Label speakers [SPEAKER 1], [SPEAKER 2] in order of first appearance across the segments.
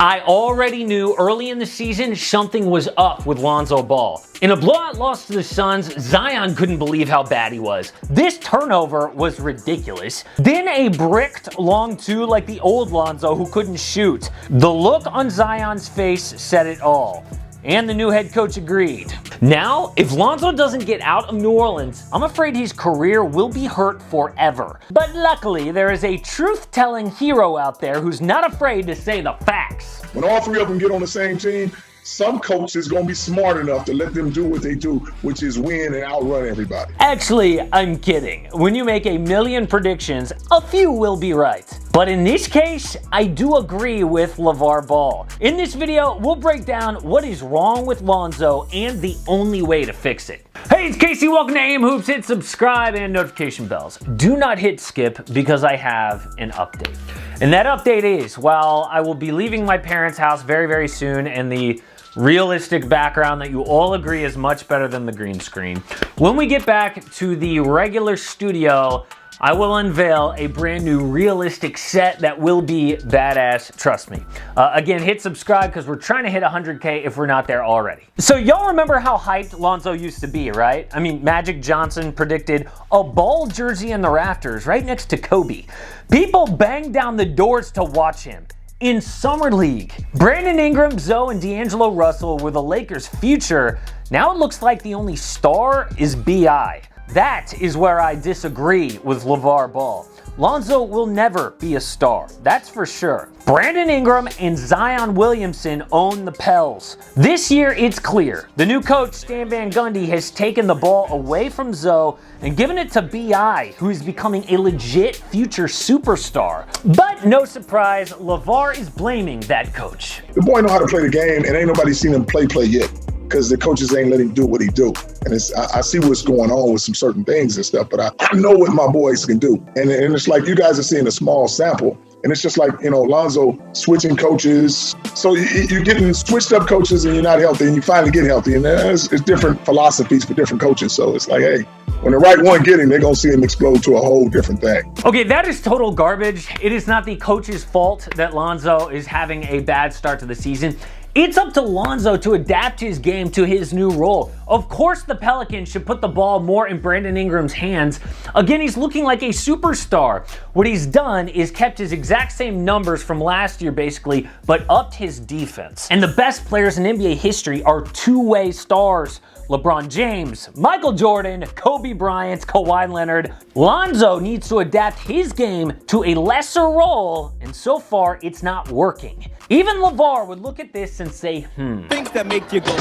[SPEAKER 1] I already knew early in the season something was up with Lonzo Ball. In a blowout loss to the Suns, Zion couldn't believe how bad he was. This turnover was ridiculous. Then a bricked long two like the old Lonzo who couldn't shoot. The look on Zion's face said it all. And the new head coach agreed. Now, if Lonzo doesn't get out of New Orleans, I'm afraid his career will be hurt forever. But luckily, there is a truth-telling hero out there who's not afraid to say the facts.
[SPEAKER 2] When all three of them get on the same team, some coach is going to be smart enough to let them do what they do, which is win and outrun everybody.
[SPEAKER 1] Actually, I'm kidding. When you make a million predictions, a few will be right. But in this case, I do agree with LaVar Ball. In this video, we'll break down what is wrong with Lonzo and the only way to fix it. Hey, it's Casey. Welcome to AM Hoops. Hit subscribe and notification bells. Do not hit skip because I have an update. And that update is, while I will be leaving my parents' house very, very soon, and the realistic background that you all agree is much better than the green screen, when we get back to the regular studio, I will unveil a brand new realistic set that will be badass, trust me. Again, hit subscribe because we're trying to hit 100K if we're not there already. So y'all remember how hyped Lonzo used to be, right? I mean, Magic Johnson predicted a Ball jersey in the rafters right next to Kobe. People banged down the doors to watch him. In Summer League, Brandon Ingram, Zoe, and D'Angelo Russell were the Lakers' future. Now it looks like the only star is B.I. That is where I disagree with LaVar Ball. Lonzo will never be a star, that's for sure. Brandon Ingram and Zion Williamson own the Pels. This year, it's clear. The new coach, Stan Van Gundy, has taken the ball away from Zoe and given it to B.I., who is becoming a legit future superstar. But no surprise, LaVar is blaming that coach.
[SPEAKER 2] The boy know how to play the game, and ain't nobody seen him play yet, because the coaches ain't let him do what he do. And I see what's going on with some certain things and stuff, but I know what my boys can do. And it's like you guys are seeing a small sample. And it's just like, you know, Lonzo switching coaches. So you're getting switched up coaches and you're not healthy, and you finally get healthy. And it's different philosophies for different coaches. So it's like, hey, when the right one get him, they're going to see him explode to a whole different thing.
[SPEAKER 1] Okay, that is total garbage. It is not the coach's fault that Lonzo is having a bad start to the season. It's up to Lonzo to adapt his game to his new role. Of course, the Pelicans should put the ball more in Brandon Ingram's hands. Again, he's looking like a superstar. What he's done is kept his exact same numbers from last year, basically, but upped his defense. And the best players in NBA history are two-way stars. LeBron James, Michael Jordan, Kobe Bryant, Kawhi Leonard. Lonzo needs to adapt his game to a lesser role, and so far, it's not working. Even LaVar would look at this and say,
[SPEAKER 3] Things that make you go.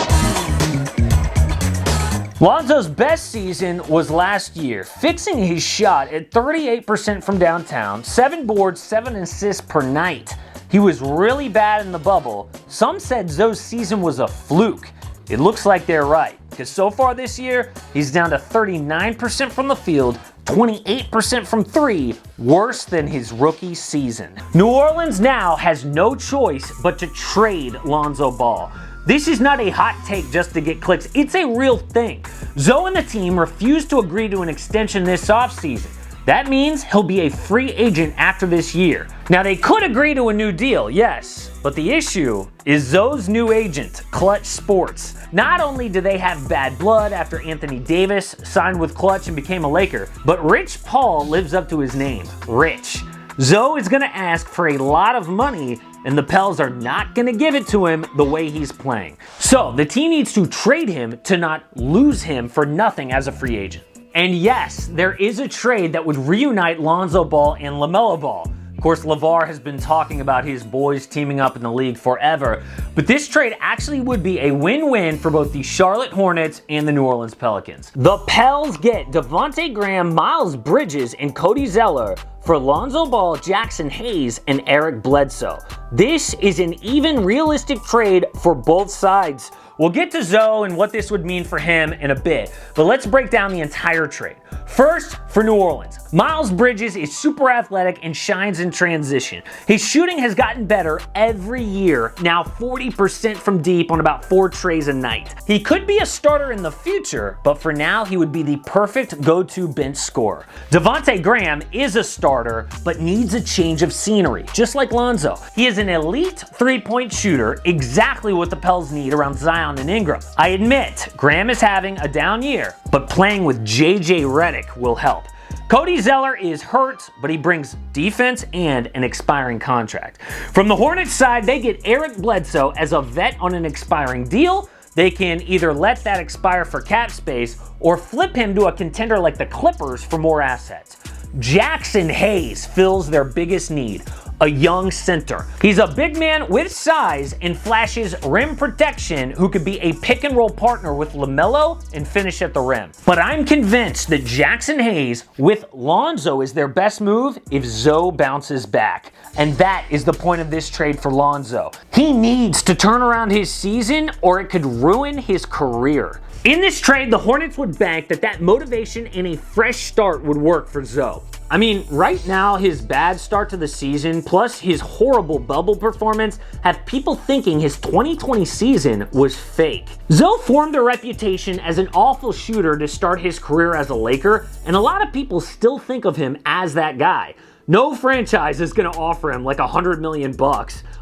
[SPEAKER 1] Lonzo's best season was last year, fixing his shot at 38% from downtown, 7 boards, 7 assists per night. He was really bad in the bubble. Some said Zoe's season was a fluke. It looks like they're right, because so far this year, he's down to 39% from the field, 28% from 3, worse than his rookie season. New Orleans now has no choice but to trade Lonzo Ball. This is not a hot take just to get clicks, it's a real thing. Zoe and the team refused to agree to an extension this offseason. That means he'll be a free agent after this year. Now, they could agree to a new deal, yes, but the issue is Zoe's new agent, Clutch Sports. Not only do they have bad blood after Anthony Davis signed with Clutch and became a Laker, but Rich Paul lives up to his name, Rich. Zoe is going to ask for a lot of money, and the Pels are not going to give it to him the way he's playing. So, the team needs to trade him to not lose him for nothing as a free agent. And yes, there is a trade that would reunite Lonzo Ball and LaMelo Ball. Of course, LaVar has been talking about his boys teaming up in the league forever, but this trade actually would be a win-win for both the Charlotte Hornets and the New Orleans Pelicans. The Pels get Devontae Graham, Miles Bridges, and Cody Zeller for Lonzo Ball, Jackson Hayes, and Eric Bledsoe. This is an even realistic trade for both sides. We'll get to Zoe and what this would mean for him in a bit, but let's break down the entire trade. First, for New Orleans, Miles Bridges is super athletic and shines in transition. His shooting has gotten better every year, now 40% from deep on about 4 trays a night. He could be a starter in the future, but for now, he would be the perfect go-to bench scorer. Devontae Graham is a starter, but needs a change of scenery, just like Lonzo. He is an elite three-point shooter, exactly what the Pels need around Zion and Ingram. I admit, Graham is having a down year, but playing with JJ Redick will help. Cody Zeller is hurt, but he brings defense and an expiring contract. From the Hornets side, they get Eric Bledsoe as a vet on an expiring deal. They can either let that expire for cap space or flip him to a contender like the Clippers for more assets. Jackson Hayes fills their biggest need, a young center. He's a big man with size and flashes rim protection who could be a pick and roll partner with LaMelo and finish at the rim. But I'm convinced that Jackson Hayes with Lonzo is their best move if Zoe bounces back. And that is the point of this trade for Lonzo. He needs to turn around his season or it could ruin his career. In this trade, the Hornets would bank that motivation and a fresh start would work for Zoe. I mean, right now, his bad start to the season plus his horrible bubble performance have people thinking his 2020 season was fake. Zoe formed a reputation as an awful shooter to start his career as a Laker, and a lot of people still think of him as that guy. No franchise is going to offer him like $100 million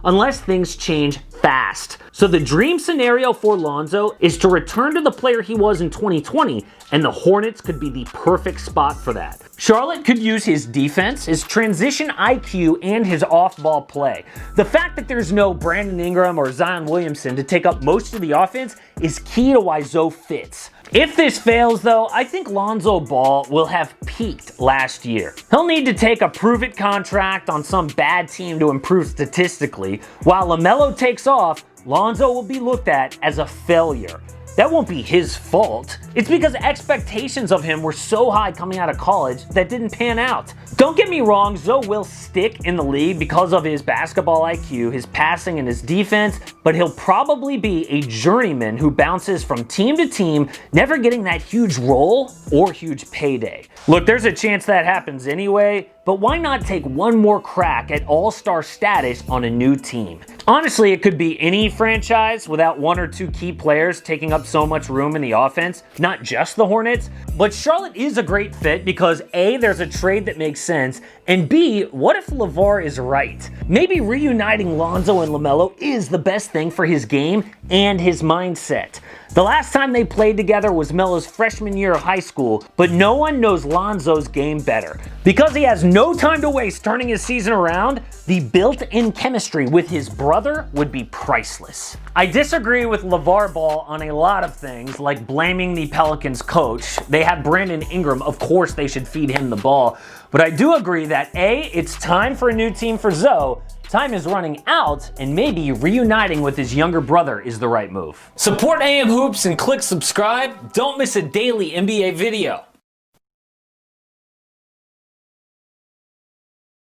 [SPEAKER 1] unless things change fast. So the dream scenario for Lonzo is to return to the player he was in 2020, and the Hornets could be the perfect spot for that. Charlotte could use his defense, his transition IQ, and his off-ball play. The fact that there's no Brandon Ingram or Zion Williamson to take up most of the offense is key to why Zoe fits. If this fails though, I think Lonzo Ball will have peaked last year. He'll need to take a prove-it contract on some bad team to improve statistically. While LaMelo takes off, Lonzo will be looked at as a failure. That won't be his fault. It's because expectations of him were so high coming out of college that didn't pan out. Don't get me wrong, Zoe will stick in the league because of his basketball IQ, his passing, and his defense, but he'll probably be a journeyman who bounces from team to team, never getting that huge role or huge payday. Look, there's a chance that happens anyway, but why not take one more crack at all-star status on a new team? Honestly, it could be any franchise without 1 or 2 key players taking up so much room in the offense, not just the Hornets. But Charlotte is a great fit because A, there's a trade that makes sense, and B, what if LaVar is right? Maybe reuniting Lonzo and LaMelo is the best thing for his game and his mindset. The last time they played together was Melo's freshman year of high school, but no one knows Lonzo's game better. Because he has no time to waste turning his season around, the built-in chemistry with his brother would be priceless. I disagree with LaVar Ball on a lot of things, like blaming the Pelicans coach. They have Brandon Ingram, of course they should feed him the ball. But I do agree that A, it's time for a new team for Zoe, time is running out, and maybe reuniting with his younger brother is the right move. Support AM Hoops and click subscribe. Don't miss a daily NBA video.